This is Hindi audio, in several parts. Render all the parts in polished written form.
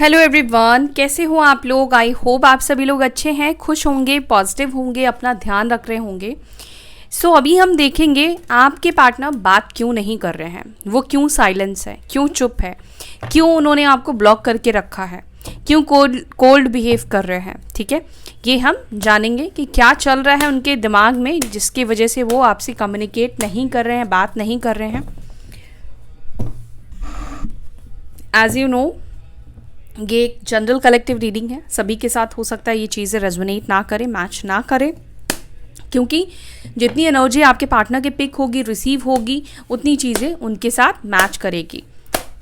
हेलो एवरीवन, कैसे हो आप लोग। आई होप आप सभी लोग अच्छे हैं, खुश होंगे, पॉजिटिव होंगे, अपना ध्यान रख रहे होंगे। अभी हम देखेंगे आपके पार्टनर बात क्यों नहीं कर रहे हैं, वो क्यों साइलेंस है, क्यों चुप है, क्यों उन्होंने आपको ब्लॉक करके रखा है, क्यों कोल्ड बिहेव कर रहे हैं। ठीक है, ये हम जानेंगे कि क्या चल रहा है उनके दिमाग में जिसकी वजह से वो आपसे कम्युनिकेट नहीं कर रहे हैं, बात नहीं कर रहे हैं। एज यू नो, ये एक जनरल कलेक्टिव रीडिंग है, सभी के साथ हो सकता है ये चीज़ें रेजोनेट ना करें, मैच ना करें, क्योंकि जितनी एनर्जी आपके पार्टनर के पिक होगी, रिसीव होगी, उतनी चीज़ें उनके साथ मैच करेगी।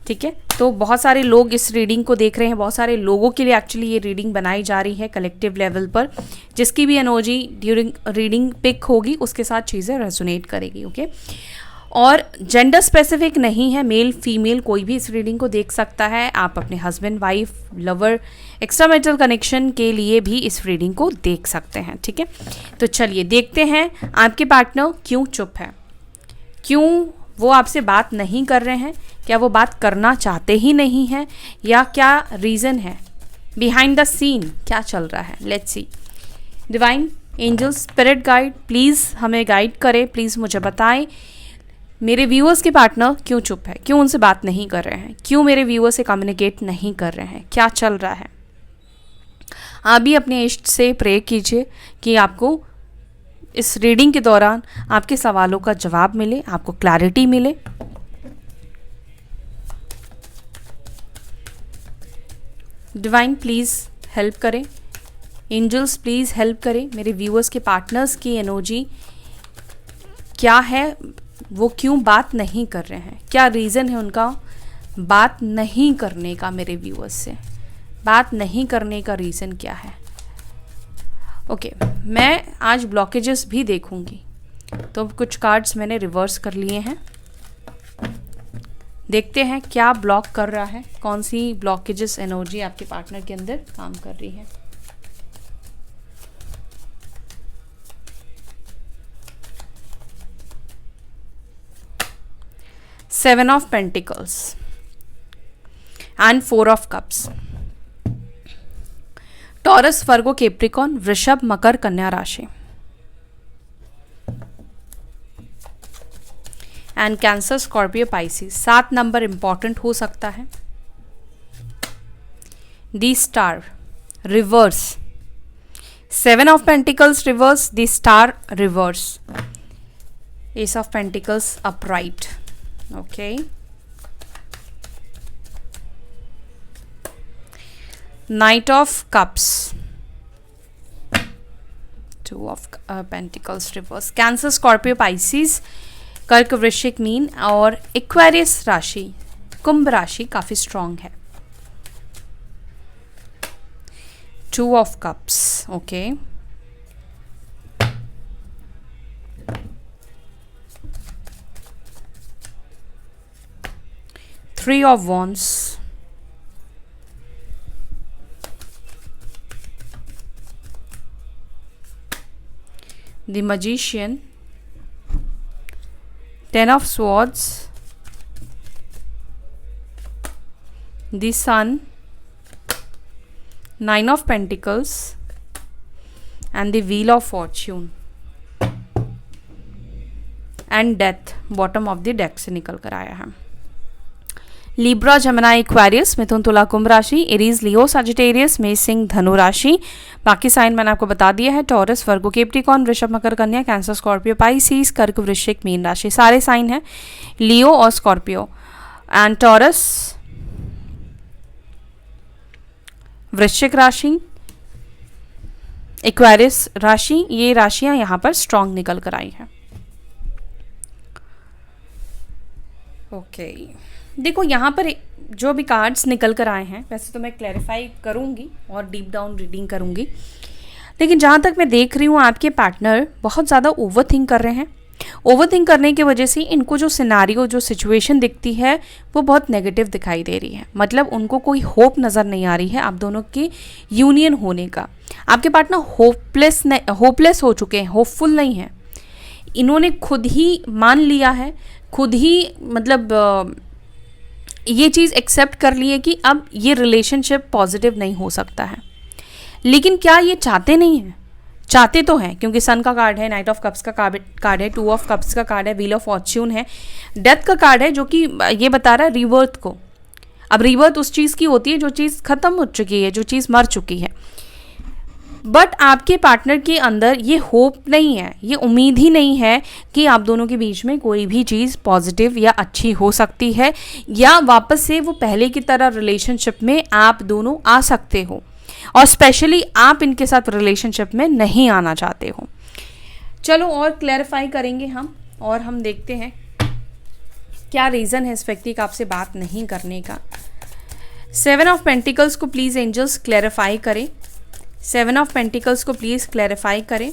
ठीक है, तो बहुत सारे लोग इस रीडिंग को देख रहे हैं, बहुत सारे लोगों के लिए एक्चुअली ये रीडिंग बनाई जा रही है कलेक्टिव लेवल पर। जिसकी भी एनर्जी ड्यूरिंग रीडिंग पिक होगी उसके साथ चीज़ें रेजोनेट करेगी। ओके, और जेंडर स्पेसिफिक नहीं है, मेल फीमेल कोई भी इस रीडिंग को देख सकता है। आप अपने husband, wife, lover, extra marital connection के लिए भी इस रीडिंग को देख सकते हैं। ठीक है, तो चलिए देखते हैं आपके पार्टनर क्यों चुप है, क्यों वो आपसे बात नहीं कर रहे हैं, क्या वो बात करना चाहते ही नहीं हैं, या क्या रीज़न है बिहाइंड द सीन, क्या चल रहा है। Let's see. Divine angels, spirit guide, please हमें गाइड करें, प्लीज़ मुझे बताएं मेरे व्यूअर्स के पार्टनर क्यों चुप है, क्यों उनसे बात नहीं कर रहे हैं, क्यों मेरे व्यूअर्स से कम्युनिकेट नहीं कर रहे हैं, क्या चल रहा है। आप भी अपने इष्ट से प्रे कीजिए कि आपको इस रीडिंग के दौरान आपके सवालों का जवाब मिले, आपको क्लैरिटी मिले। डिवाइन प्लीज़ हेल्प करें, एंजल्स प्लीज़ हेल्प करें, मेरे व्यूअर्स के पार्टनर्स की एनर्जी क्या है, वो क्यों बात नहीं कर रहे हैं, क्या रीज़न है उनका बात नहीं करने का, मेरे व्यूअर्स से बात नहीं करने का रीज़न क्या है। ओके, मैं आज ब्लॉकेजेस भी देखूंगी, तो कुछ कार्ड्स मैंने रिवर्स कर लिए हैं। देखते हैं क्या ब्लॉक कर रहा है, कौन सी ब्लॉकेजेस एनर्जी आपके पार्टनर के अंदर काम कर रही है। Seven of Pentacles and Four of Cups. Taurus, Virgo, Capricorn, वृषभ, मकर, कन्या राशि and Cancer, Scorpio, Pisces. 7 number important हो सकता है। The star reverse, 7 of pentacles reverse, the star reverse, ace of pentacles upright. Okay, Knight of Cups, 2 of Pentacles reverse, Cancer, Scorpio, Pisces, कर्क, वृश्चिक, मीन और एक्वेरियस राशि, कुंभ राशि काफी स्ट्रांग है। 2 of Cups, okay. Three of Wands, the Magician, 10 of Swords, the Sun, 9 of Pentacles and the Wheel of Fortune and Death bottom of the deck से निकल कर आया है। लिब्रा, जमिनी, एक्वेरियस, मिथुन, तुला, कुंभ राशि, एरीज, लियो, सजिटेरियस, मेष, सिंह, धनु राशि। बाकी साइन मैंने आपको बता दिया है। टॉरस, वर्गो, कैप्रिकॉर्न, वृषभ, मकर, कन्या, कैंसर, स्कॉर्पियो, पाइसिस, कर्क, वृश्चिक, मीन राशि, सारे साइन हैं। लियो और स्कॉर्पियो एंड टॉरस, वृश्चिक राशि, एक्वेरियस राशि, ये राशियां यहाँ पर स्ट्रांग निकल कर आई हैं। ओके, देखो यहाँ पर जो भी कार्ड्स निकल कर आए हैं, वैसे तो मैं क्लैरिफाई करूँगी और डीप डाउन रीडिंग करूँगी, लेकिन जहाँ तक मैं देख रही हूँ आपके पार्टनर बहुत ज़्यादा ओवर थिंक कर रहे हैं। ओवर थिंक करने की वजह से इनको जो सिनारियो, जो सिचुएशन दिखती है वो बहुत नेगेटिव दिखाई दे रही है। मतलब उनको कोई होप नज़र नहीं आ रही है आप दोनों के यूनियन होने का। आपके पार्टनर होपलेस हो चुके हैं, होपफुल नहीं है। इन्होंने खुद ही मान लिया है, खुद ही मतलब ये चीज़ एक्सेप्ट कर लिए कि अब ये रिलेशनशिप पॉजिटिव नहीं हो सकता है। लेकिन क्या ये चाहते नहीं हैं? चाहते तो हैं, क्योंकि सन का कार्ड है, नाइट ऑफ कप्स का कार्ड है, टू ऑफ कप्स का कार्ड है, व्हील ऑफ फॉर्च्यून है, डेथ का कार्ड है, जो कि ये बता रहा है रिवर्थ को। अब रिवर्थ उस चीज़ की होती है जो चीज़ खत्म हो चुकी है, जो चीज़ मर चुकी है। बट आपके पार्टनर के अंदर ये होप नहीं है, ये उम्मीद ही नहीं है कि आप दोनों के बीच में कोई भी चीज़ पॉजिटिव या अच्छी हो सकती है, या वापस से वो पहले की तरह रिलेशनशिप में आप दोनों आ सकते हो, और स्पेशली आप इनके साथ रिलेशनशिप में नहीं आना चाहते हो। चलो और क्लैरिफाई करेंगे हम, और हम देखते हैं क्या रीज़न है इस व्यक्ति का आपसे बात नहीं करने का। 7 ऑफ पेंटिकल्स को प्लीज़ एंजल्स क्लैरिफाई करें। 7 ऑफ पेंटिकल्स को प्लीज़ क्लैरिफाई करें।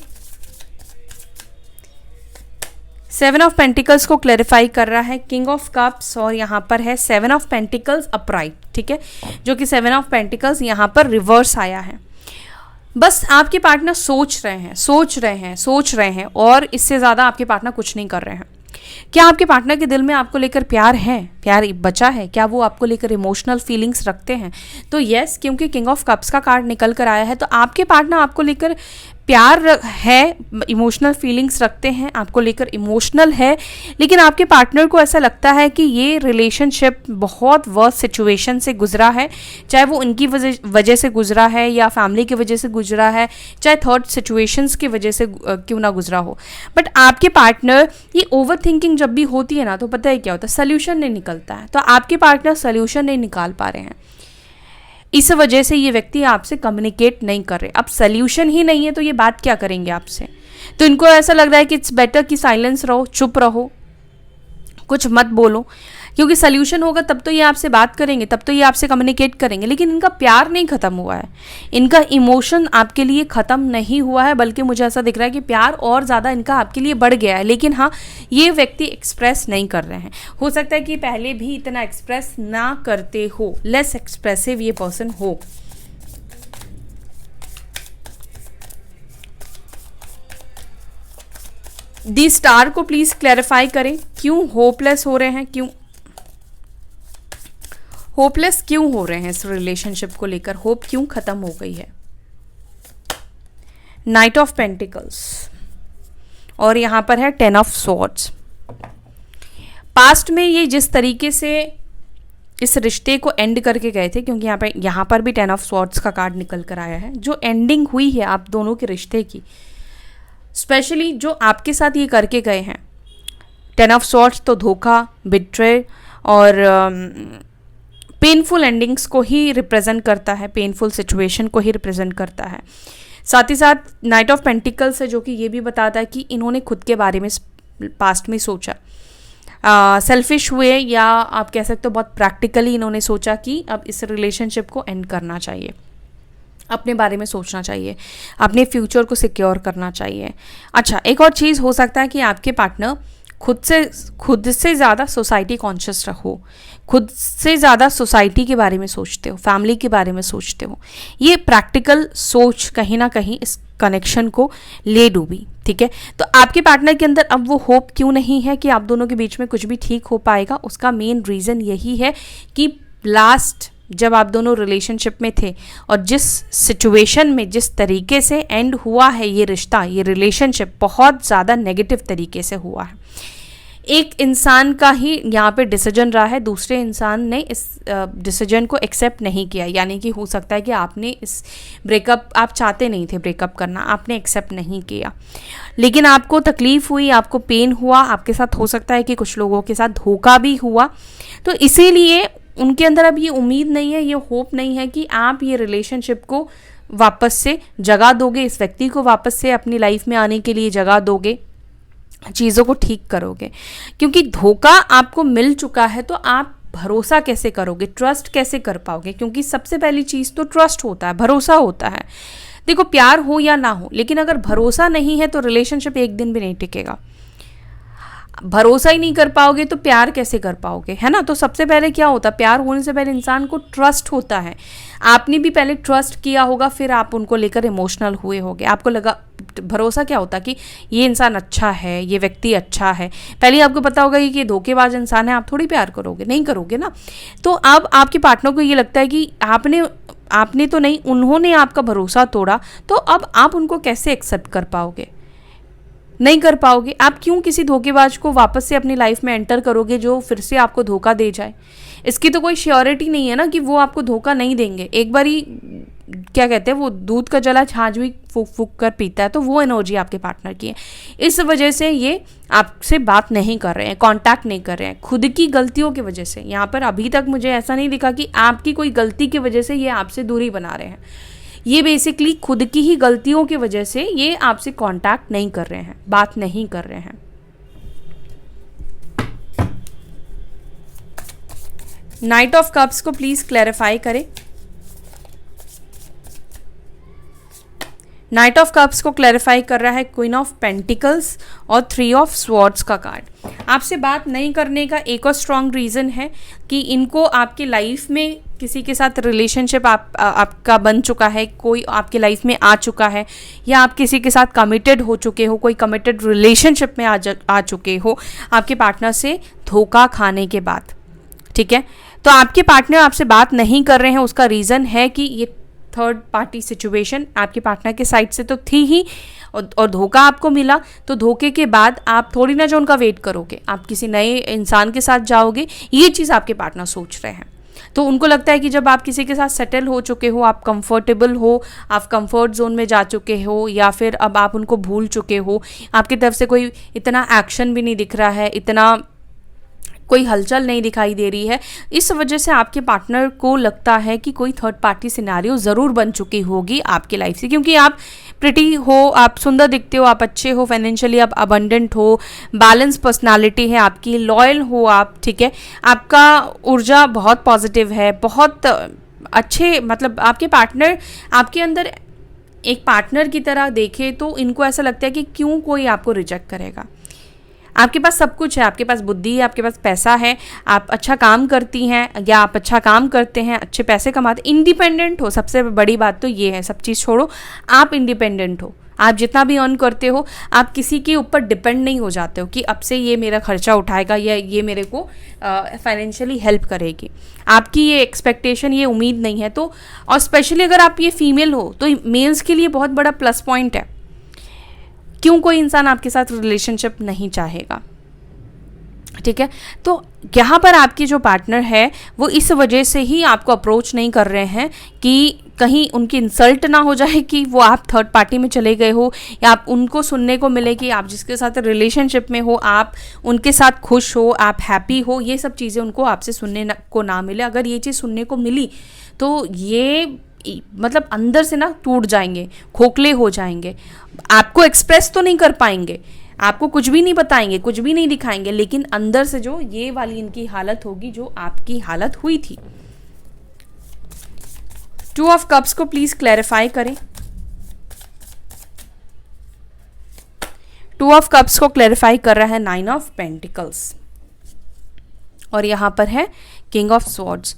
7 ऑफ पेंटिकल्स को क्लैरिफाई कर रहा है किंग ऑफ कप्स, और यहाँ पर है 7 ऑफ पेंटिकल्स अपराइट, ठीक है, जो कि 7 ऑफ पेंटिकल्स यहाँ पर रिवर्स आया है। बस आपके पार्टनर सोच रहे हैं, और इससे ज़्यादा आपके पार्टनर कुछ नहीं कर रहे हैं। क्या आपके पार्टनर के दिल में आपको लेकर प्यार है, प्यार बचा है? क्या वो आपको लेकर इमोशनल फीलिंग्स रखते हैं? तो यस, क्योंकि किंग ऑफ कप्स का कार्ड निकल कर आया है, तो आपके पार्टनर आपको लेकर प्यार है, इमोशनल फीलिंग्स रखते हैं, आपको लेकर इमोशनल है। लेकिन आपके पार्टनर को ऐसा लगता है कि ये रिलेशनशिप बहुत वर्स्ट सिचुएशन से गुजरा है, चाहे वो उनकी वजह से गुजरा है, या फैमिली की वजह से गुजरा है, चाहे थर्ड सिचुएशंस की वजह से क्यों ना गुजरा हो। बट आपके पार्टनर, ये ओवर थिंकिंग जब भी होती है ना, तो पता है क्या होता है, सोल्यूशन नहीं निकलता है। तो आपके पार्टनर सोल्यूशन नहीं निकाल पा रहे हैं, इस वजह से ये व्यक्ति आपसे कम्युनिकेट नहीं कर रहे। अब सोल्यूशन ही नहीं है तो ये बात क्या करेंगे आपसे? तो इनको ऐसा लग रहा है कि इट्स बेटर कि साइलेंस रहो, चुप रहो, कुछ मत बोलो, क्योंकि सोल्यूशन होगा तब तो ये आपसे बात करेंगे, तब तो ये आपसे कम्युनिकेट करेंगे। लेकिन इनका प्यार नहीं खत्म हुआ है, इनका इमोशन आपके लिए ख़त्म नहीं हुआ है, बल्कि मुझे ऐसा दिख रहा है कि प्यार और ज़्यादा इनका आपके लिए बढ़ गया है। लेकिन हाँ, ये व्यक्ति एक्सप्रेस नहीं कर रहे हैं। हो सकता है कि पहले भी इतना एक्सप्रेस ना करते हो, लेस एक्सप्रेसिव ये पर्सन हो। दी स्टार को प्लीज क्लैरिफाई करें, क्यों होपलेस हो रहे हैं, क्यों होपलेस क्यों हो रहे हैं इस रिलेशनशिप को लेकर, होप क्यों खत्म हो गई है। नाइट ऑफ पेंटिकल्स, और यहां पर है 10 ऑफ स्वॉर्ड्स। पास्ट में ये जिस तरीके से इस रिश्ते को एंड करके गए थे, क्योंकि यहाँ पर भी 10 ऑफ स्वॉर्ड्स का कार्ड निकल कर आया है, जो एंडिंग हुई है आप दोनों के रिश्ते की, स्पेशली जो आपके साथ ये करके गए हैं। 10 ऑफ स्वॉर्ड्स तो धोखा, बिट्रे और पेनफुल एंडिंग्स को ही रिप्रेजेंट करता है, पेनफुल सिचुएशन को ही रिप्रेजेंट करता है। साथ ही साथ नाइट ऑफ पेंटिकल्स है, जो कि ये भी बताता है कि इन्होंने खुद के बारे में पास्ट में सोचा, सेल्फिश हुए, या आप कह सकते हो बहुत प्रैक्टिकली इन्होंने सोचा कि अब इस रिलेशनशिप को एंड करना चाहिए, अपने बारे में सोचना चाहिए, अपने फ्यूचर को सिक्योर करना चाहिए। अच्छा, एक और चीज़ हो सकता है कि आपके पार्टनर खुद से ज़्यादा सोसाइटी कॉन्शियस रहो, खुद से ज़्यादा सोसाइटी के बारे में सोचते हो, फैमिली के बारे में सोचते हो। ये प्रैक्टिकल सोच कहीं ना कहीं इस कनेक्शन को ले डूबी, ठीक है। तो आपके पार्टनर के अंदर अब वो होप क्यों नहीं है कि आप दोनों के बीच में कुछ भी ठीक हो पाएगा। उसका मेन रीज़न यही है कि लास्ट जब आप दोनों रिलेशनशिप में थे और जिस सिचुएशन में, जिस तरीके से एंड हुआ है ये रिश्ता, ये रिलेशनशिप बहुत ज़्यादा नेगेटिव तरीके से हुआ है। एक इंसान का ही यहाँ पे डिसीजन रहा है, दूसरे इंसान ने इस डिसीजन को एक्सेप्ट नहीं किया। यानी कि हो सकता है कि आपने इस ब्रेकअप, आप चाहते नहीं थे ब्रेकअप करना, आपने एक्सेप्ट नहीं किया, लेकिन आपको तकलीफ़ हुई, आपको पेन हुआ। आपके साथ हो सकता है कि कुछ लोगों के साथ धोखा भी हुआ, तो इसीलिए उनके अंदर अब ये उम्मीद नहीं है, ये होप नहीं है कि आप ये रिलेशनशिप को वापस से जगह दोगे, इस व्यक्ति को वापस से अपनी लाइफ में आने के लिए जगह दोगे, चीज़ों को ठीक करोगे। क्योंकि धोखा आपको मिल चुका है, तो आप भरोसा कैसे करोगे, ट्रस्ट कैसे कर पाओगे? क्योंकि सबसे पहली चीज़ तो ट्रस्ट होता है, भरोसा होता है। देखो, प्यार हो या ना हो, लेकिन अगर भरोसा नहीं है तो रिलेशनशिप एक दिन भी नहीं टिकेगा। भरोसा ही नहीं कर पाओगे तो प्यार कैसे कर पाओगे, है ना। तो सबसे पहले क्या होता है, प्यार होने से पहले इंसान को ट्रस्ट होता है। आपने भी पहले ट्रस्ट किया होगा, फिर आप उनको लेकर इमोशनल हुए होगे, आपको लगा भरोसा क्या होता कि ये इंसान अच्छा है, ये व्यक्ति अच्छा है। पहले आपको पता होगा कि ये धोखेबाज इंसान है, आप थोड़ी प्यार करोगे, नहीं करोगे ना। तो अब आपके पार्टनर को ये लगता है कि आपने तो नहीं, उन्होंने आपका भरोसा तोड़ा, तो अब आप उनको कैसे एक्सेप्ट कर पाओगे? नहीं कर पाओगे। आप क्यों किसी धोखेबाज को वापस से अपनी लाइफ में एंटर करोगे जो फिर से आपको धोखा दे जाए? इसकी तो कोई श्योरिटी नहीं है ना कि वो आपको धोखा नहीं देंगे। एक बारी क्या कहते हैं, वो दूध का जला छाछ भी फूक फूक कर पीता है, तो वो एनर्जी आपके पार्टनर की है। इस वजह से ये आपसे बात नहीं कर रहे हैं, कांटेक्ट नहीं कर रहे हैं, खुद की गलतियों की वजह से। यहाँ पर अभी तक मुझे ऐसा नहीं दिखा कि आपकी कोई गलती की वजह से ये आपसे दूरी बना रहे हैं। ये बेसिकली खुद की ही गलतियों की वजह से ये आपसे कांटेक्ट नहीं कर रहे हैं, बात नहीं कर रहे हैं। नाइट ऑफ कप्स को प्लीज क्लैरिफाई करें। नाइट ऑफ कप्स को क्लैरिफाई कर रहा है क्वीन ऑफ पेंटिकल्स और 3 ऑफ स्वॉर्ड्स का कार्ड। आपसे बात नहीं करने का एक और स्ट्रॉन्ग रीज़न है कि इनको आपकी लाइफ में किसी के साथ रिलेशनशिप आपका बन चुका है, कोई आपकी लाइफ में आ चुका है, या आप किसी के साथ कमिटेड हो चुके हो, कोई कमिटेड रिलेशनशिप में आ चुके हो आपके पार्टनर से धोखा खाने के बाद। ठीक है, तो आपके पार्टनर आपसे बात नहीं कर रहे हैं, उसका रीज़न है कि ये थर्ड पार्टी सिचुएशन आपके पार्टनर के साइड से तो थी ही, और धोखा आपको मिला। तो धोखे के बाद आप थोड़ी ना जो उनका वेट करोगे, आप किसी नए इंसान के साथ जाओगे, ये चीज़ आपके पार्टनर सोच रहे हैं। तो उनको लगता है कि जब आप किसी के साथ सेटल हो चुके हो, आप कंफर्टेबल हो, आप कंफर्ट जोन में जा चुके हो, या फिर अब आप उनको भूल चुके हो, आपकी तरफ से कोई इतना एक्शन भी नहीं दिख रहा है, इतना कोई हलचल नहीं दिखाई दे रही है, इस वजह से आपके पार्टनर को लगता है कि कोई थर्ड पार्टी सिनेरियो ज़रूर बन चुकी होगी आपकी लाइफ से। क्योंकि आप प्रिटी हो, आप सुंदर दिखते हो, आप अच्छे हो, फाइनेंशियली आप अबंडेंट हो, बैलेंस पर्सनालिटी है आपकी, लॉयल हो आप। ठीक है, आपका ऊर्जा बहुत पॉजिटिव है, बहुत अच्छे, मतलब आपके पार्टनर आपके अंदर एक पार्टनर की तरह देखे तो इनको ऐसा लगता है कि क्यों कोई आपको रिजेक्ट करेगा। आपके पास सब कुछ है, आपके पास बुद्धि है, आपके पास पैसा है, आप अच्छा काम करती हैं या आप अच्छा काम करते हैं, अच्छे पैसे कमाते, इंडिपेंडेंट हो। सबसे बड़ी बात तो ये है, सब चीज़ छोड़ो, आप इंडिपेंडेंट हो। आप जितना भी अर्न करते हो, आप किसी के ऊपर डिपेंड नहीं हो जाते हो कि अब से ये मेरा खर्चा उठाएगा या ये मेरे को फाइनेंशियली हेल्प करेगी। आपकी ये एक्सपेक्टेशन, ये उम्मीद नहीं है। तो और स्पेशली अगर आप ये फीमेल हो तो मेल्स के लिए बहुत बड़ा प्लस पॉइंट है। क्यों कोई इंसान आपके साथ रिलेशनशिप नहीं चाहेगा? ठीक है, तो यहाँ पर आपके जो पार्टनर है वो इस वजह से ही आपको अप्रोच नहीं कर रहे हैं कि कहीं उनकी इंसल्ट ना हो जाए कि वो आप थर्ड पार्टी में चले गए हो, या आप उनको सुनने को मिले कि आप जिसके साथ रिलेशनशिप में हो आप उनके साथ खुश हो, आप हैप्पी हो। ये सब चीज़ें उनको आपसे सुनने को ना मिले। अगर ये चीज़ सुनने को मिली तो ये मतलब अंदर से ना टूट जाएंगे, खोखले हो जाएंगे। आपको एक्सप्रेस तो नहीं कर पाएंगे, आपको कुछ भी नहीं बताएंगे, कुछ भी नहीं दिखाएंगे, लेकिन अंदर से जो ये वाली इनकी हालत होगी जो आपकी हालत हुई थी। 2 ऑफ कप्स को प्लीज क्लैरिफाई करें। 2 ऑफ कप्स को क्लैरिफाई कर रहा है 9 ऑफ पेंटिकल्स, और यहां पर है किंग ऑफ स्वॉर्ड्स।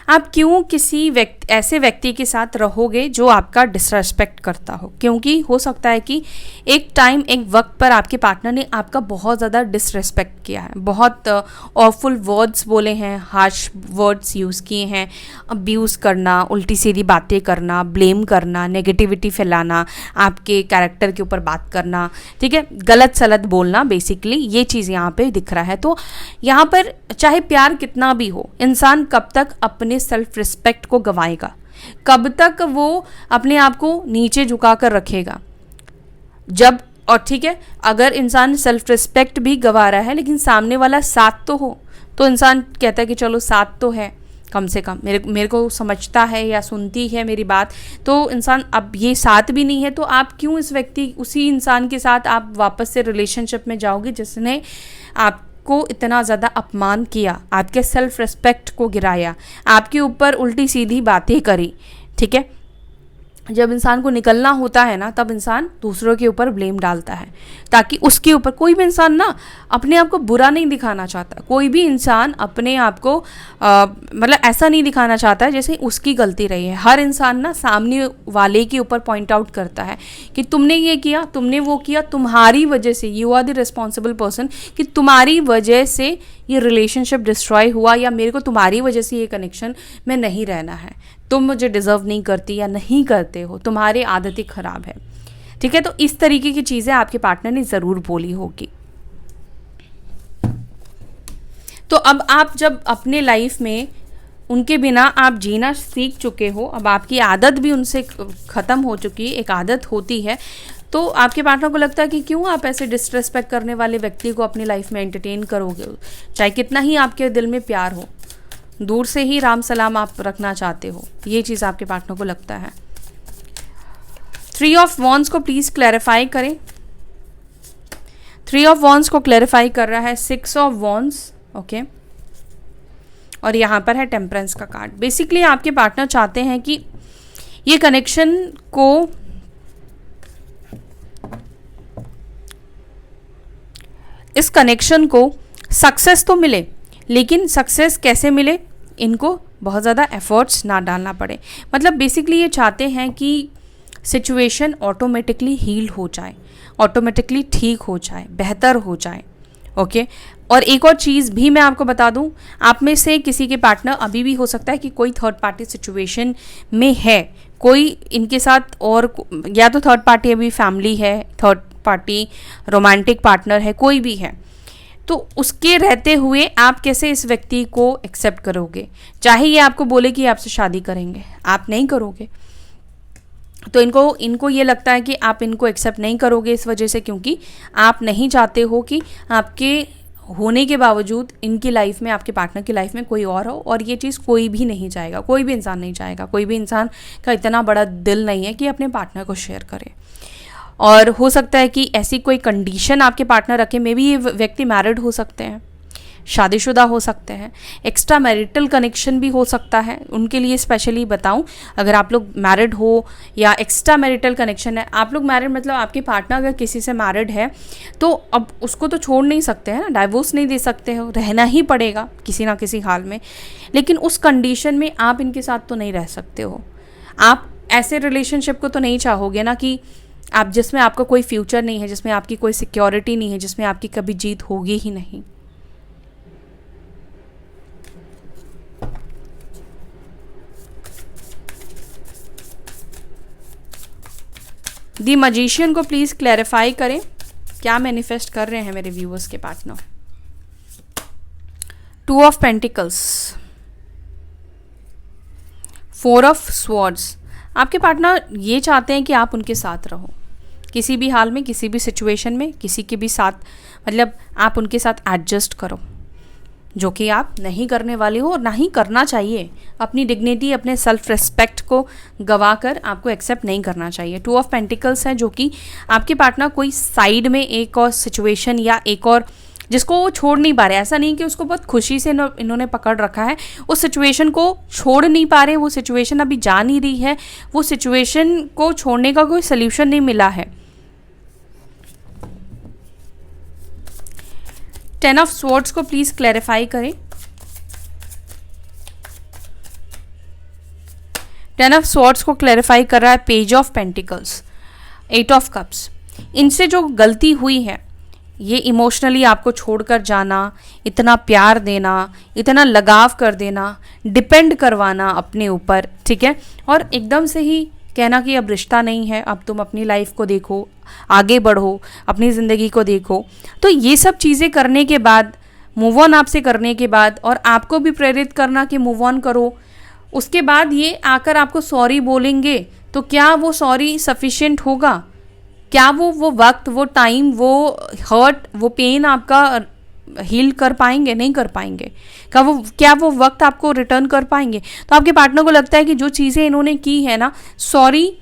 आप क्यों किसी ऐसे व्यक्ति के साथ रहोगे जो आपका डिसरेस्पेक्ट करता हो? क्योंकि हो सकता है कि एक टाइम, एक वक्त पर आपके पार्टनर ने आपका बहुत ज़्यादा डिसरेस्पेक्ट किया है, बहुत ऑफुल वर्ड्स बोले हैं, हार्श वर्ड्स यूज़ किए हैं, अब्यूज़ करना, उल्टी सीधी बातें करना, ब्लेम करना, नेगेटिविटी फैलाना, आपके कैरेक्टर के ऊपर बात करना, ठीक है, गलत सलत बोलना, बेसिकली ये चीज़ यहाँ पे दिख रहा है। तो यहाँ पर चाहे प्यार कितना भी हो, इंसान कब तक अपने सेल्फ रिस्पेक्ट को गवाएगा? कब तक वो अपने आप को नीचे झुका कर रखेगा? जब, और ठीक है, अगर इंसान सेल्फ रिस्पेक्ट भी गवा रहा है लेकिन सामने वाला साथ तो हो, तो इंसान कहता है कि चलो साथ तो है, कम से कम मेरे को समझता है या सुनती है मेरी बात। तो इंसान, अब ये साथ भी नहीं है तो आप क्यों उसी इंसान के साथ आप वापस से रिलेशनशिप में जाओगे जिसने आप को इतना ज़्यादा अपमान किया, आपके सेल्फ रिस्पेक्ट को गिराया, आपके ऊपर उल्टी सीधी बातें करी? ठीक है, जब इंसान को निकलना होता है ना, तब इंसान दूसरों के ऊपर ब्लेम डालता है, ताकि उसके ऊपर कोई भी इंसान ना अपने आप को बुरा नहीं दिखाना चाहता। कोई भी इंसान अपने आप को मतलब ऐसा नहीं दिखाना चाहता है जैसे उसकी गलती रही है। हर इंसान ना सामने वाले के ऊपर पॉइंट आउट करता है कि तुमने ये किया, तुमने वो किया, तुम्हारी वजह से, you are the responsible person, कि तुम्हारी वजह से ये रिलेशनशिप डिस्ट्रॉय हुआ, या मेरे को तुम्हारी वजह से ये कनेक्शन में नहीं रहना है, तुम मुझे डिज़र्व नहीं करती या नहीं करते हो, तुम्हारी आदतें ख़राब है। ठीक है, तो इस तरीके की चीज़ें आपके पार्टनर ने ज़रूर बोली होगी। तो अब आप जब अपने लाइफ में उनके बिना आप जीना सीख चुके हो, अब आपकी आदत भी उनसे ख़त्म हो चुकी है, एक आदत होती है, तो आपके पार्टनर को लगता है कि क्यों आप ऐसे डिसरिस्पेक्ट करने वाले व्यक्ति को अपनी लाइफ में एंटरटेन करोगे, चाहे कितना ही आपके दिल में प्यार हो, दूर से ही राम सलाम आप रखना चाहते हो, ये चीज़ आपके पार्टनर को लगता है। 3 ऑफ वॉन्ड्स को प्लीज़ क्लैरिफाई करें। 3 ऑफ वॉन्ड्स को क्लैरिफाई कर रहा है 6 ऑफ वॉन्ड्स, ओके, और यहाँ पर है टेम्परेंस का कार्ड। बेसिकली आपके पार्टनर चाहते हैं कि ये कनेक्शन को इस कनेक्शन को सक्सेस तो मिले, लेकिन सक्सेस कैसे मिले, इनको बहुत ज़्यादा एफर्ट्स ना डालना पड़े। मतलब बेसिकली ये चाहते हैं कि सिचुएशन ऑटोमेटिकली हील हो जाए, ऑटोमेटिकली ठीक हो जाए, बेहतर हो जाए, ओके। और एक और चीज़ भी मैं आपको बता दूं, आप में से किसी के पार्टनर अभी भी हो सकता है कि कोई थर्ड पार्टी सिचुएशन में है, कोई इनके साथ, और या तो थर्ड पार्टी अभी फैमिली है, थर्ड पार्टी रोमांटिक पार्टनर है, कोई भी है, तो उसके रहते हुए आप कैसे इस व्यक्ति को एक्सेप्ट करोगे? चाहे ये आपको बोले कि आपसे शादी करेंगे, आप नहीं करोगे। तो इनको ये लगता है कि आप इनको एक्सेप्ट नहीं करोगे इस वजह से, क्योंकि आप नहीं चाहते हो कि आपके होने के बावजूद इनकी लाइफ में, आपके पार्टनर की लाइफ में कोई और हो। और ये चीज़ कोई भी नहीं चाहेगा, कोई भी इंसान नहीं चाहेगा, कोई भी इंसान का इतना बड़ा दिल नहीं है कि अपने पार्टनर को शेयर करे। और हो सकता है कि ऐसी कोई कंडीशन आपके पार्टनर रखे, मे बी ये व्यक्ति मैरिड हो सकते हैं, शादीशुदा हो सकते हैं, एक्स्ट्रा मैरिटल कनेक्शन भी हो सकता है। उनके लिए स्पेशली बताऊं, अगर आप लोग मैरिड हो या एक्स्ट्रा मैरिटल कनेक्शन है, आप लोग मैरिड मतलब आपके पार्टनर अगर किसी से मैरिड है तो अब उसको तो छोड़ नहीं सकते हैं ना, डाइवोर्स नहीं दे सकते हो, रहना ही पड़ेगा किसी ना किसी हाल में। लेकिन उस कंडीशन में आप इनके साथ तो नहीं रह सकते हो। आप ऐसे रिलेशनशिप को तो नहीं चाहोगे ना कि आप, जिसमें आपका कोई फ्यूचर नहीं है, जिसमें आपकी कोई सिक्योरिटी नहीं है, जिसमें आपकी कभी जीत होगी ही नहीं। दी मजिशियन को प्लीज क्लैरिफाई करें, क्या मैनिफेस्ट कर रहे हैं मेरे व्यूअर्स के partner. 2 of pentacles, 4 of swords. आपके पार्टनर ये चाहते हैं कि आप उनके साथ रहो, किसी भी हाल में, किसी भी सिचुएशन में, किसी के भी साथ, मतलब आप उनके साथ एडजस्ट करो, जो कि आप नहीं करने वाले हो और ना ही करना चाहिए। अपनी डिग्निटी, अपने सेल्फ रिस्पेक्ट को गवाकर आपको एक्सेप्ट नहीं करना चाहिए। 2 ऑफ पेंटिकल्स है, जो कि आपके पार्टनर कोई साइड में एक और सिचुएशन या एक और जिसको वो छोड़ नहीं पा रहे। ऐसा नहीं कि उसको बहुत खुशी से इन्होंने पकड़ रखा है, उस सिचुएशन को छोड़ नहीं पा रहे, वो सिचुएशन अभी जा नहीं रही है, वो सिचुएशन को छोड़ने का कोई सल्यूशन नहीं मिला है। 10 ऑफ स्वॉर्ड्स को प्लीज क्लैरिफाई करें। 10 ऑफ स्वॉर्ड्स को क्लैरिफाई कर रहा है page of pentacles, 8 of cups. इनसे जो गलती हुई है, ये इमोशनली आपको छोड़कर जाना, इतना प्यार देना, इतना लगाव कर देना, डिपेंड करवाना अपने ऊपर, ठीक है, और एकदम से ही कहना कि अब रिश्ता नहीं है, अब तुम अपनी लाइफ को देखो, आगे बढ़ो, अपनी ज़िंदगी को देखो। तो ये सब चीज़ें करने के बाद, मूव ऑन आपसे करने के बाद, और आपको भी प्रेरित करना कि मूव ऑन करो, उसके बाद ये आकर आपको सॉरी बोलेंगे, तो क्या वो सॉरी सफिशिएंट होगा? क्या वो वक्त, वो टाइम, वो हर्ट, वो पेन आपका हील कर पाएंगे? नहीं कर पाएंगे। क्या वो वक्त आपको रिटर्न कर पाएंगे? तो आपके पार्टनर को लगता है कि जो चीज़ें इन्होंने की है ना, सॉरी,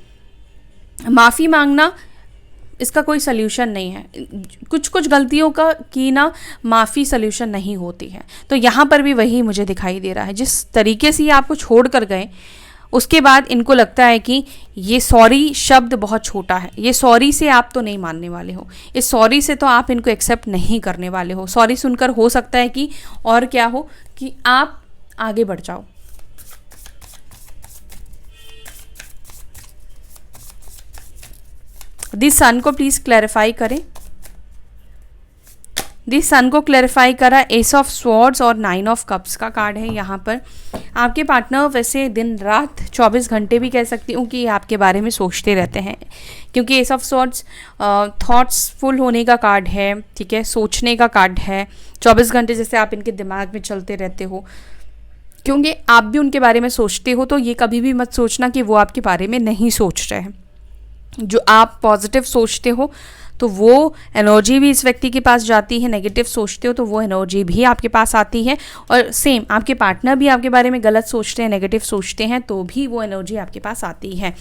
माफ़ी मांगना, इसका कोई सल्यूशन नहीं है। कुछ कुछ गलतियों का की ना माफ़ी सल्यूशन नहीं होती है। तो यहाँ पर भी वही मुझे दिखाई दे रहा है, जिस तरीके से ये आपको छोड़ कर गए, उसके बाद इनको लगता है कि ये सॉरी शब्द बहुत छोटा है, ये सॉरी से आप तो नहीं मानने वाले हो, इस सॉरी से तो आप इनको एक्सेप्ट नहीं करने वाले हो। सॉरी सुनकर हो सकता है कि और क्या हो कि आप आगे बढ़ जाओ। दिस सन को प्लीज क्लैरिफाई करें। दिस सन को क्लैरिफाई करा एस ऑफ स्वॉर्ड्स और 9 ऑफ कप्स का कार्ड है। यहाँ पर आपके पार्टनर वैसे दिन रात 24 घंटे भी कह सकती हूँ कि आपके बारे में सोचते रहते हैं, क्योंकि S of swords thoughts full होने का कार्ड है, ठीक है, सोचने का कार्ड है। 24 घंटे जैसे आप इनके दिमाग में चलते रहते हो, क्योंकि आप भी उनके बारे में सोचते हो। तो ये कभी भी मत सोचना कि वो आपके बारे में नहीं सोच रहे हैं। जो आप पॉजिटिव सोचते हो तो वो एनर्जी भी इस व्यक्ति के पास जाती है, नेगेटिव सोचते हो तो वो एनर्जी भी आपके पास आती है। और सेम आपके पार्टनर भी आपके बारे में गलत सोचते हैं, नेगेटिव सोचते हैं तो भी वो एनर्जी आपके पास आती है।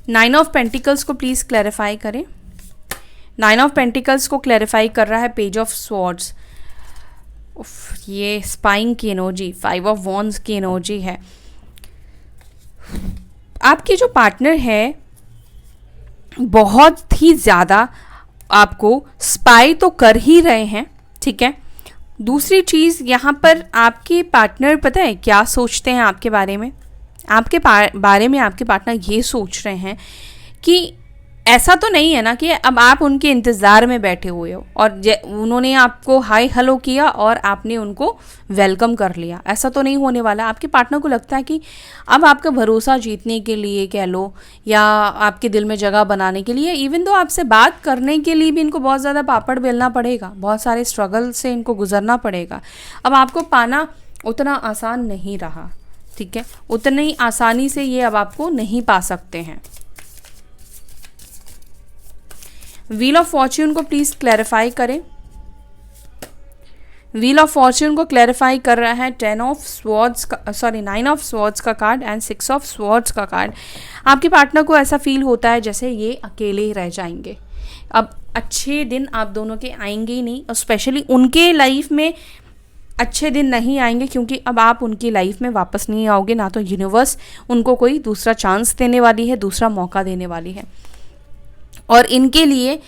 9 ऑफ पेंटिकल्स को प्लीज क्लैरिफाई करें। 9 ऑफ पेंटिकल्स को क्लैरिफाई कर रहा है पेज ऑफ स्वॉर्ड्स। ये स्पाइंग की एनर्जी, 5 ऑफ वॉन्ड्स की एनर्जी है। आपके जो पार्टनर है बहुत ही ज़्यादा आपको स्पाई तो कर ही रहे हैं, ठीक है। दूसरी चीज़ यहाँ पर आपके पार्टनर पता है क्या सोचते हैं आपके बारे में? आपके बारे में आपके पार्टनर ये सोच रहे हैं कि ऐसा तो नहीं है ना कि अब आप उनके इंतज़ार में बैठे हुए हो और उन्होंने आपको हाय हेलो किया और आपने उनको वेलकम कर लिया, ऐसा तो नहीं होने वाला। आपके पार्टनर को लगता है कि अब आपका भरोसा जीतने के लिए कह लो या आपके दिल में जगह बनाने के लिए, इवन तो आपसे बात करने के लिए भी इनको बहुत ज़्यादा पापड़ बेलना पड़ेगा, बहुत सारे स्ट्रगल से इनको गुजरना पड़ेगा। अब आपको पाना उतना आसान नहीं रहा, ठीक है, उतनी आसानी से ये अब आपको नहीं पा सकते हैं। व्हील ऑफ फॉर्च्यून को प्लीज क्लैरिफाई करें। व्हील ऑफ फॉर्च्यून को क्लैरिफाई कर रहा है 9 ऑफ स्वॉर्ड्स का कार्ड एंड 6 ऑफ स्वॉर्ड्स का कार्ड। आपके पार्टनर को ऐसा फील होता है जैसे ये अकेले ही रह जाएंगे। अब अच्छे दिन आप दोनों के आएंगे ही नहीं, और स्पेशली उनके लाइफ में अच्छे दिन नहीं आएंगे, क्योंकि अब आप उनकी लाइफ में वापस नहीं आओगे। ना तो यूनिवर्स उनको कोई दूसरा चांस देने वाली है, दूसरा मौका देने वाली है, और इनके लिए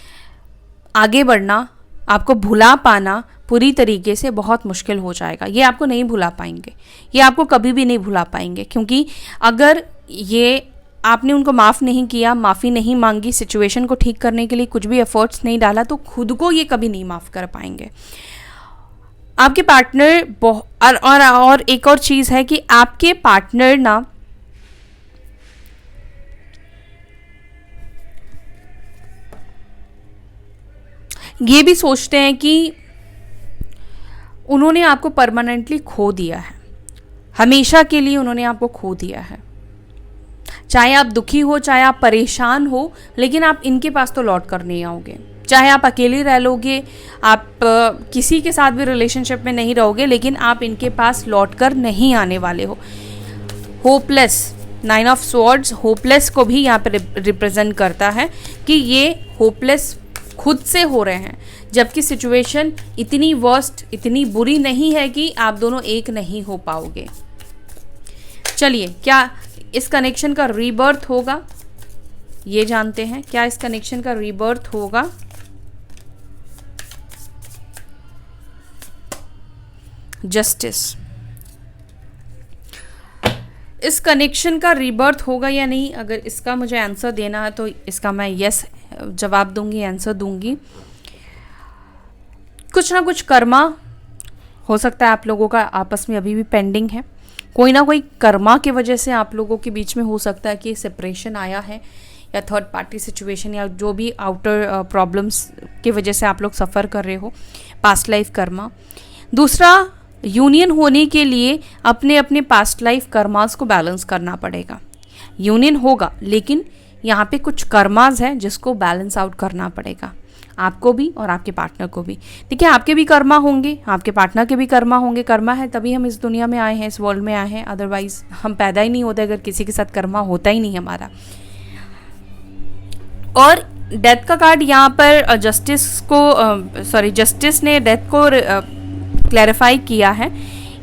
आगे बढ़ना, आपको भुला पाना पूरी तरीके से बहुत मुश्किल हो जाएगा। ये आपको नहीं भुला पाएंगे, ये आपको कभी भी नहीं भुला पाएंगे, क्योंकि अगर ये आपने उनको माफ़ नहीं किया, माफ़ी नहीं मांगी, सिचुएशन को ठीक करने के लिए कुछ भी एफर्ट्स नहीं डाला, तो खुद को ये कभी नहीं माफ़ कर पाएंगे। आपके पार्टनर और एक और चीज़ है कि आपके पार्टनर ना ये भी सोचते हैं कि उन्होंने आपको परमानेंटली खो दिया है, हमेशा के लिए उन्होंने आपको खो दिया है। चाहे आप दुखी हो, चाहे आप परेशान हो, लेकिन आप इनके पास तो लौट कर नहीं आओगे। चाहे आप अकेले रह लोगे, आप किसी के साथ भी रिलेशनशिप में नहीं रहोगे, लेकिन आप इनके पास लौट कर नहीं आने वाले हो। होपलेस, 9 ऑफ स्वॉर्ड्स होपलेस को भी यहाँ पर रिप्रेजेंट करता है कि ये होपलेस खुद से हो रहे हैं, जबकि सिचुएशन इतनी वर्स्ट, इतनी बुरी नहीं है कि आप दोनों एक नहीं हो पाओगे। चलिए, क्या इस कनेक्शन का रीबर्थ होगा, ये जानते हैं। क्या इस कनेक्शन का रीबर्थ होगा? जस्टिस। इस कनेक्शन का रीबर्थ होगा या नहीं, अगर इसका मुझे आंसर देना है तो इसका मैं यस जवाब दूंगी, आंसर दूंगी। कुछ ना कुछ कर्मा हो सकता है आप लोगों का आपस में अभी भी पेंडिंग है, कोई ना कोई कर्मा की वजह से आप लोगों के बीच में हो सकता है कि सेपरेशन आया है, या थर्ड पार्टी सिचुएशन, या जो भी आउटर प्रॉब्लम्स की वजह से आप लोग सफ़र कर रहे हो, पास्ट लाइफ कर्मा। दूसरा, यूनियन होने के लिए अपने अपने पास्ट लाइफ कर्मास को बैलेंस करना पड़ेगा। यूनियन होगा, लेकिन यहाँ पे कुछ कर्मास हैं जिसको बैलेंस आउट करना पड़ेगा, आपको भी और आपके पार्टनर को भी। देखिए, आपके भी कर्मा होंगे, आपके पार्टनर के भी कर्मा होंगे। कर्मा है तभी हम इस दुनिया में आए हैं, इस वर्ल्ड में आए हैं, अदरवाइज हम पैदा ही नहीं होते अगर किसी के साथ कर्मा होता ही नहीं हमारा। और डेथ का कार्ड यहाँ पर जस्टिस ने डेथ को क्लैरिफाई किया है।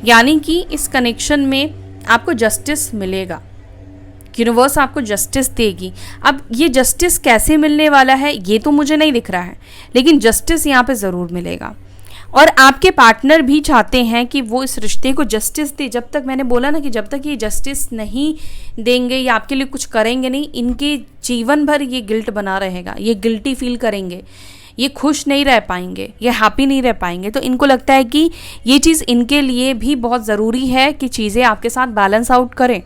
यानी कि इस कनेक्शन में आपको जस्टिस मिलेगा, यूनिवर्स आपको जस्टिस देगी। अब ये जस्टिस कैसे मिलने वाला है ये तो मुझे नहीं दिख रहा है, लेकिन जस्टिस यहाँ पे ज़रूर मिलेगा। और आपके पार्टनर भी चाहते हैं कि वो इस रिश्ते को जस्टिस दे। जब तक मैंने बोला ना कि जब तक ये जस्टिस नहीं देंगे या आपके लिए कुछ करेंगे नहीं, इनके जीवन भर ये गिल्ट बना रहेगा, ये गिल्टी फील करेंगे, ये खुश नहीं रह पाएंगे, ये हैप्पी नहीं रह पाएंगे। तो इनको लगता है कि ये चीज़ इनके लिए भी बहुत ज़रूरी है कि चीज़ें आपके साथ बैलेंस आउट करें,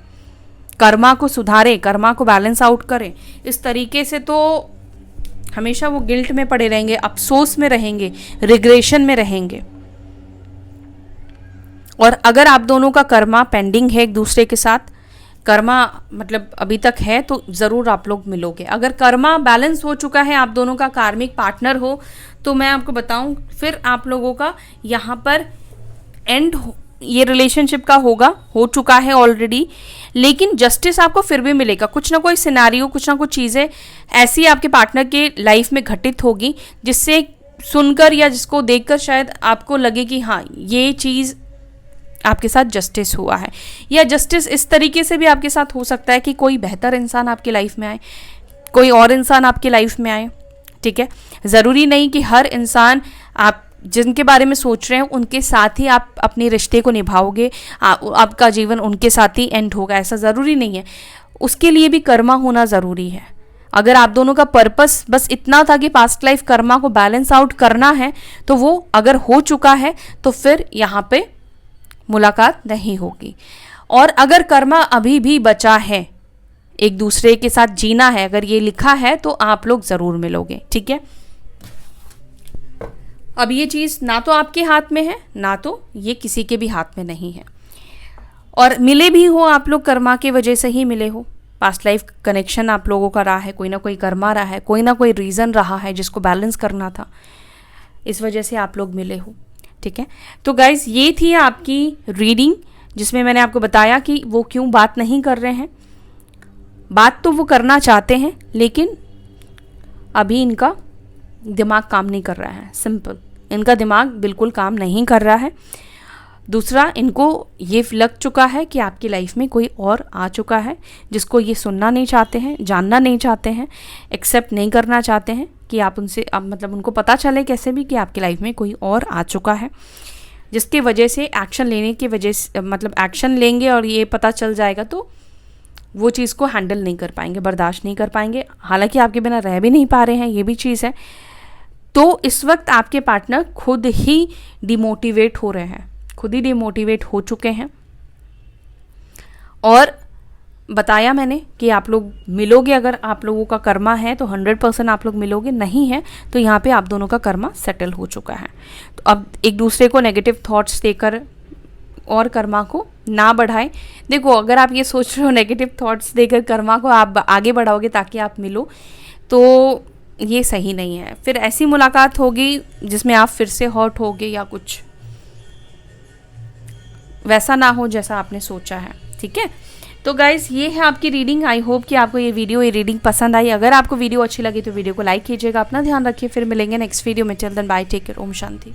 कर्मा को सुधारें, कर्मा को बैलेंस आउट करें। इस तरीके से तो हमेशा वो गिल्ट में पड़े रहेंगे, अफसोस में रहेंगे, रिग्रेशन में रहेंगे। और अगर आप दोनों का कर्मा पेंडिंग है, एक दूसरे के साथ कर्मा मतलब अभी तक है, तो ज़रूर आप लोग मिलोगे। अगर कर्मा बैलेंस हो चुका है, आप दोनों का कार्मिक पार्टनर हो, तो मैं आपको बताऊं फिर आप लोगों का यहाँ पर एंड ये रिलेशनशिप का हो चुका है ऑलरेडी, लेकिन जस्टिस आपको फिर भी मिलेगा। कुछ ना कोई सिनेरियो, कुछ ना कुछ चीज़ें ऐसी आपके पार्टनर के लाइफ में घटित होगी जिससे सुनकर या जिसको देखकर शायद आपको लगे कि हाँ ये चीज़ आपके साथ जस्टिस हुआ है। या जस्टिस इस तरीके से भी आपके साथ हो सकता है कि कोई बेहतर इंसान आपकी लाइफ में आए, कोई और इंसान आपकी लाइफ में आए। ठीक है, ज़रूरी नहीं कि हर इंसान आप जिनके बारे में सोच रहे हैं उनके साथ ही आप अपने रिश्ते को निभाओगे, आपका जीवन उनके साथ ही एंड होगा, ऐसा ज़रूरी नहीं है। उसके लिए भी कर्मा होना ज़रूरी है। अगर आप दोनों का पर्पस बस इतना था कि पास्ट लाइफ कर्मा को बैलेंस आउट करना है, तो वो अगर हो चुका है तो फिर यहाँ पे मुलाकात नहीं होगी। और अगर कर्मा अभी भी बचा है, एक दूसरे के साथ जीना है, अगर ये लिखा है, तो आप लोग ज़रूर मिलोगे। ठीक है, अब ये चीज़ ना तो आपके हाथ में है, ना तो ये किसी के भी हाथ में नहीं है। और मिले भी हो आप लोग कर्मा के वजह से ही मिले हो, पास्ट लाइफ कनेक्शन आप लोगों का रहा है, कोई ना कोई कर्मा रहा है, कोई ना कोई रीज़न रहा है जिसको बैलेंस करना था, इस वजह से आप लोग मिले हो। ठीक है, तो गाइज ये थी आपकी रीडिंग जिसमें मैंने आपको बताया कि वो क्यों बात नहीं कर रहे हैं। बात तो वो करना चाहते हैं, लेकिन अभी इनका दिमाग काम नहीं कर रहा है। सिंपल, इनका दिमाग बिल्कुल काम नहीं कर रहा है। दूसरा, इनको ये लग चुका है कि आपकी लाइफ में कोई और आ चुका है जिसको ये सुनना नहीं चाहते हैं, जानना नहीं चाहते हैं, एक्सेप्ट नहीं करना चाहते हैं कि आप उनसे अब मतलब उनको पता चले कैसे भी कि आपकी लाइफ में कोई और आ चुका है, जिसके वजह से एक्शन लेने की वजह से मतलब एक्शन लेंगे और ये पता चल जाएगा तो वो चीज़ को हैंडल नहीं कर पाएंगे, बर्दाश्त नहीं कर पाएंगे। हालांकि आपके बिना रह भी नहीं पा रहे हैं, ये भी चीज़ है। तो इस वक्त आपके पार्टनर खुद ही डिमोटिवेट हो रहे हैं, खुद ही डिमोटिवेट हो चुके हैं। और बताया मैंने कि आप लोग मिलोगे, अगर आप लोगों का कर्मा है तो 100% आप लोग मिलोगे, नहीं है तो यहाँ पे आप दोनों का कर्मा सेटल हो चुका है। तो अब एक दूसरे को नेगेटिव थॉट्स देकर और कर्मा को ना बढ़ाएं। देखो, अगर आप ये सोच रहे हो नेगेटिव थॉट्स देकर कर्मा को आप आगे बढ़ाओगे ताकि आप मिलो, तो ये सही नहीं है। फिर ऐसी मुलाकात होगी जिसमें आप फिर से हर्ट होगे या कुछ वैसा ना हो जैसा आपने सोचा है। ठीक है, तो गाइज़ ये है आपकी रीडिंग। आई होप कि आपको ये रीडिंग पसंद आई। अगर आपको वीडियो अच्छी लगी तो वीडियो को लाइक कीजिएगा। अपना ध्यान रखिए, फिर मिलेंगे नेक्स्ट वीडियो में। Till then bye, take care, Om शांति।